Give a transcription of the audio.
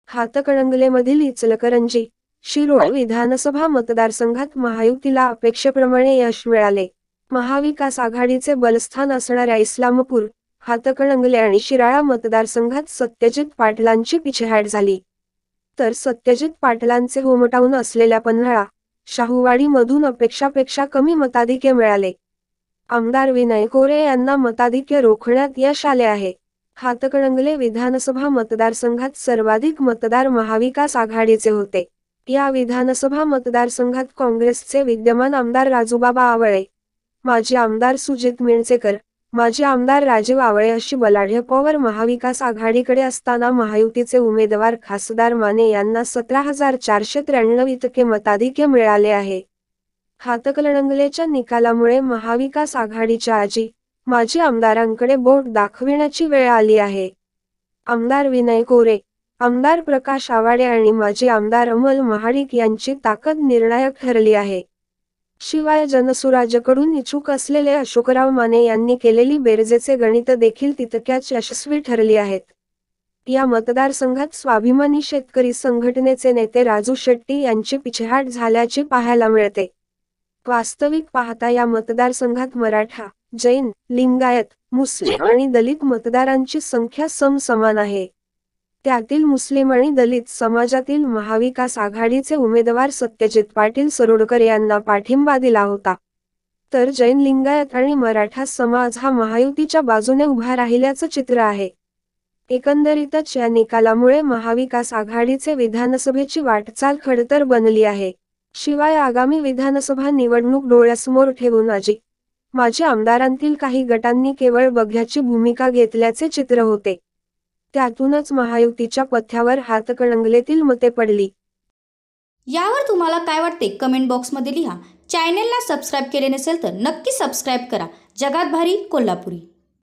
हातकणंगलेमधील इचलकरंजी, शिरोळ विधानसभा मतदारसंघात महायुतीला अपेक्षेप्रमाणे यश मिळाले. महाविकास आघाडीचे बलस्थान असणाऱ्या इस्लामपूर, हातकणंगले आणि शिराळा मतदारसंघात सत्यजित पाटलांची पिछेहाट झाली. तर सत्यजित पाटलांचे होमटाऊन असलेल्या पन्हाळा, शाहूवाडी मधून अपेक्षापेक्षा कमी मताधिक्य मिळाले. आमदार विनय कोरे यांना मताधिक्य रोखण्यात यश आले आहे. हातकणंगले विधानसभा मतदारसंघात सर्वाधिक मतदार महाविकास आघाडीचे होते. या विधानसभा मतदारसंघात काँग्रेसचे विद्यमान आमदार राजूबाबा आवळे, माजी आमदार सुजित मिणचेकर, माजी आमदार राजीव आवळे अशी बलाढ्य पॉवर महाविकास आघाडीकडे असताना महायुतीचे उमेदवार खासदार माने यांना 17,493 इतके मताधिक्य मिळाले आहे. हातकणंगलेच्या निकालामुळे महाविकास आघाडीच्या माजी आमदारांकडे बोट दाखविण्याची वेळ आली आहे. आमदार विनय कोरे, आमदार प्रकाश आवाडे आणि माजी आमदार अमल महाडिक यांची ताकद निर्णायक ठरली आहे. शिवाय जनसुराज्यकडून इच्छुक असलेले अशोकराव माने यांनी केलेली बेरजेचे गणित देखील तितक्याच यशस्वी ठरली आहेत. या मतदारसंघात स्वाभिमानी शेतकरी संघटनेचे नेते राजू शेट्टी यांची पिछेहाट झाल्याचे पाहायला मिळते. वास्तविक पाहता या मतदारसंघात मराठा, जैन, लिंगायत, मुस्लिम आणि दलित मतदारांची संख्या समसमान आहे. त्यातील मुस्लिम आणि दलित समाजातील महाविकास आघाडीचे उमेदवार सत्यजित पाटील सरोडकर यांना पाठिंबा दिला होता. तर जैन, लिंगायत आणि मराठा समाज हा महायुतीच्या बाजूने उभा राहिल्याचं चित्र आहे. एकंदरीतच या निकालामुळे महाविकास आघाडीचे विधानसभेची वाटचाल खडतर बनली आहे. शिवाय आगामी विधानसभा निवडणूक डोळ्यासमोर ठेवून माजी आमदारांतील काही गटांनी केवळ बघ्याची भूमिका घेतल्याचे चित्र होते. त्यातूनच महायुतीच्या पथ्यावर हातकणंगलेतील मते पडली. यावर तुम्हाला काय वाटते कमेंट बॉक्समध्ये लिहा. चॅनेलला सबस्क्राईब केले नसेल तर नक्की सबस्क्राईब करा. जगात भारी कोल्हापुरी.